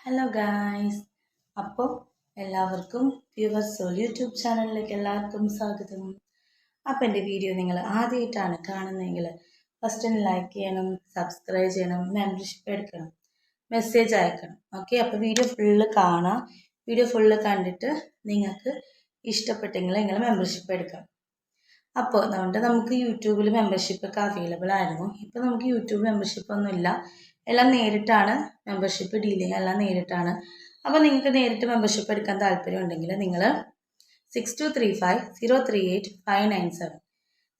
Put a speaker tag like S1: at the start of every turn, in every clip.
S1: Hello guys, അപ്പോൾ എല്ലാവർക്കും viewers soul YouTube ചാനലിലേക്ക് എല്ലാവർക്കും സ്വാഗതം. അപ്പോൾ എൻ്റെ വീഡിയോ നിങ്ങൾ ആദ്യമായിട്ടാണ് കാണുന്നതെങ്കിൽ ഫസ്റ്റ് ഒന്ന് ലൈക്ക് ചെയ്യണം, സബ്സ്ക്രൈബ് ചെയ്യണം, മെമ്പർഷിപ്പ് എടുക്കണം, മെസ്സേജ് അയക്കണം. ഓക്കെ, അപ്പോൾ വീഡിയോ ഫുള്ള് കാണാം. വീഡിയോ ഫുള്ള് കണ്ടിട്ട് നിങ്ങൾക്ക് ഇഷ്ടപ്പെട്ടെങ്കിൽ നിങ്ങൾ മെമ്പർഷിപ്പ് എടുക്കാം. അപ്പോൾ അതുകൊണ്ട് നമുക്ക് യൂട്യൂബിൽ മെമ്പർഷിപ്പൊക്കെ അവൈലബിൾ ആയിരുന്നു. ഇപ്പോൾ നമുക്ക് യൂട്യൂബ് മെമ്പർഷിപ്പ് ഒന്നുമില്ല, എല്ലാം നേരിട്ടാണ്. മെമ്പർഷിപ്പ് ഡീലിങ് എല്ലാം നേരിട്ടാണ്. അപ്പോൾ നിങ്ങൾക്ക് നേരിട്ട് മെമ്പർഷിപ്പ് എടുക്കാൻ താല്പര്യം ഉണ്ടെങ്കിൽ നിങ്ങൾ 6235038597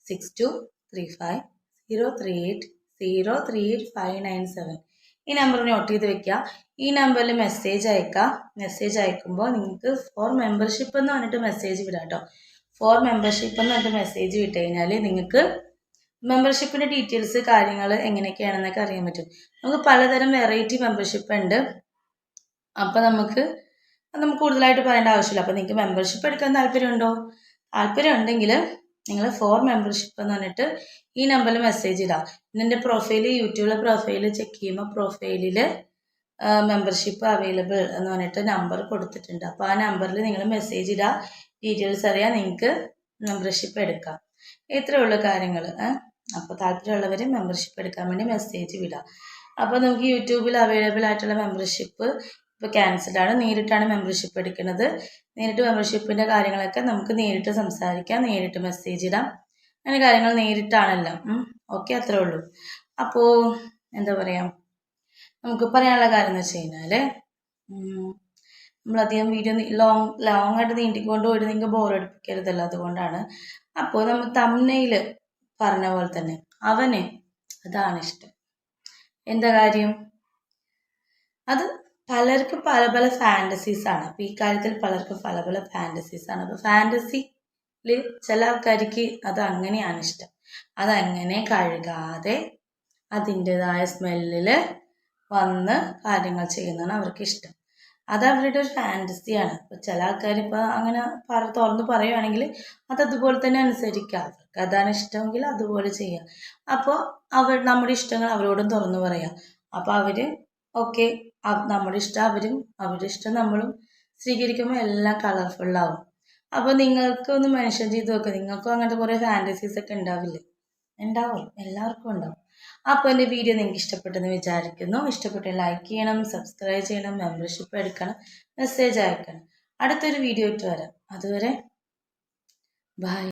S1: 6235038597 ഈ നമ്പർ നോട്ട് ചെയ്ത് വെക്കുക. ഈ നമ്പറിൽ മെസ്സേജ് അയക്കുക. മെസ്സേജ് അയക്കുമ്പോൾ നിങ്ങൾക്ക് ഫോർ മെമ്പർഷിപ്പ് എന്ന് പറഞ്ഞിട്ട് മെസ്സേജ് വിടാം കേട്ടോ. ഫോർ മെമ്പർഷിപ്പ് എന്ന് പറഞ്ഞിട്ട് മെസ്സേജ് വിട്ട് കഴിഞ്ഞാൽ നിങ്ങൾക്ക് മെമ്പർഷിപ്പിൻ്റെ ഡീറ്റെയിൽസ് കാര്യങ്ങൾ എങ്ങനെയൊക്കെയാണെന്നൊക്കെ അറിയാൻ പറ്റും. നമുക്ക് പലതരം വെറൈറ്റി മെമ്പർഷിപ്പ് ഉണ്ട്. അപ്പോൾ നമുക്ക് കൂടുതലായിട്ട് പറയേണ്ട ആവശ്യമില്ല. അപ്പോൾ നിങ്ങൾക്ക് മെമ്പർഷിപ്പ് എടുക്കാൻ താല്പര്യമുണ്ടോ? താല്പര്യം ഉണ്ടെങ്കിൽ നിങ്ങൾ ഫോർ മെമ്പർഷിപ്പ് എന്ന് പറഞ്ഞിട്ട് ഈ നമ്പറിൽ മെസ്സേജ് ഇടാം. എൻ്റെ പ്രൊഫൈൽ, യൂട്യൂബിലെ പ്രൊഫൈൽ ചെക്ക് ചെയ്യുമ്പോൾ പ്രൊഫൈലിൽ മെമ്പർഷിപ്പ് അവൈലബിൾ എന്ന് പറഞ്ഞിട്ട് നമ്പർ കൊടുത്തിട്ടുണ്ട്. അപ്പോൾ ആ നമ്പറിൽ നിങ്ങൾ മെസ്സേജ് ഇടുക. ഡീറ്റെയിൽസ് അറിയാൻ നിങ്ങൾക്ക് മെമ്പർഷിപ്പ് എടുക്കാം. ഇത്രയേ ഉള്ളൂ കാര്യങ്ങൾ. അപ്പോൾ താല്പര്യമുള്ളവർ മെമ്പർഷിപ്പ് എടുക്കാൻ വേണ്ടി മെസ്സേജ് വിടാം. അപ്പോൾ നമുക്ക് യൂട്യൂബിൽ അവൈലബിൾ ആയിട്ടുള്ള മെമ്പർഷിപ്പ് ഇപ്പോൾ ക്യാൻസൽഡ് ആണ്. നേരിട്ടാണ് മെമ്പർഷിപ്പ് എടുക്കുന്നത്. നേരിട്ട് മെമ്പർഷിപ്പിൻ്റെ കാര്യങ്ങളൊക്കെ നമുക്ക് നേരിട്ട് സംസാരിക്കാം, നേരിട്ട് മെസ്സേജ് ഇടാം. അങ്ങനെ കാര്യങ്ങൾ നേരിട്ടാണല്ലോ. ഓക്കെ, അത്രേ ഉള്ളൂ. അപ്പോൾ എന്താ പറയുക, നമുക്ക് പറയാനുള്ള കാര്യം എന്ന് വെച്ച് കഴിഞ്ഞാൽ നമ്മളധികം വീഡിയോ ലോങ് ആയിട്ട് നീട്ടിക്കൊണ്ട് പോയിട്ട് നിങ്ങൾക്ക് ബോറടിപ്പിക്കരുതല്ലോ, അതുകൊണ്ടാണ്. അപ്പോൾ നമ്മൾ തംബ്നെയിൽ പറഞ്ഞ പോലെ തന്നെ അവന് അതാണ് ഇഷ്ടം. എന്താ കാര്യം? അത് പലർക്കും പല പല ഫാൻറ്റസീസാണ്. അപ്പോൾ ഈ കാര്യത്തിൽ പലർക്കും പല പല ഫാൻറ്റസീസാണ്. അപ്പോൾ ഫാൻറ്റസിയിൽ ചില ആൾക്കാർക്ക് അത് അങ്ങനെയാണ് ഇഷ്ടം. അതങ്ങനെ കഴുകാതെ അതിൻ്റെതായ സ്മെല്ലിൽ വന്ന് കാര്യങ്ങൾ ചെയ്യുന്നതാണ് അവർക്ക് ഇഷ്ടം. അത് അവരുടെ ഒരു ഫാൻറ്റസിയാണ്. ഇപ്പോൾ ചില ആൾക്കാർ ഇപ്പോൾ അങ്ങനെ തുറന്ന് പറയുകയാണെങ്കിൽ അതതുപോലെ തന്നെ അനുസരിക്കുക. അവർക്ക് അതാണ് ഇഷ്ടമെങ്കിൽ അതുപോലെ ചെയ്യുക. അപ്പോൾ നമ്മുടെ ഇഷ്ടങ്ങൾ അവരോടും തുറന്നു പറയാം. അപ്പോൾ അവർ ഓക്കെ, നമ്മുടെ ഇഷ്ടം അവരും, അവരുടെ ഇഷ്ടം നമ്മളും സ്വീകരിക്കുമ്പോൾ എല്ലാം കളർഫുള്ളാവും. അപ്പോൾ നിങ്ങൾക്കൊന്ന് മെൻഷൻ ചെയ്ത് നോക്കുക. നിങ്ങൾക്കും അങ്ങനത്തെ കുറേ ഫാൻറ്റസീസൊക്കെ ഉണ്ടാവില്ലേ? ഉണ്ടാവും, എല്ലാവർക്കും ഉണ്ടാവും. അപ്പോൾ എൻ്റെ വീഡിയോ നിങ്ങൾക്ക് ഇഷ്ടപ്പെട്ടെന്ന് വിചാരിക്കുന്നു. ഇഷ്ടപ്പെട്ട് ലൈക്ക് ചെയ്യണം, സബ്സ്ക്രൈബ് ചെയ്യണം, മെമ്പർഷിപ്പ് എടുക്കണം, മെസ്സേജ് അയക്കണം. അടുത്തൊരു വീഡിയോ ഇട്ട് വരാം. അതുവരെ ബൈ.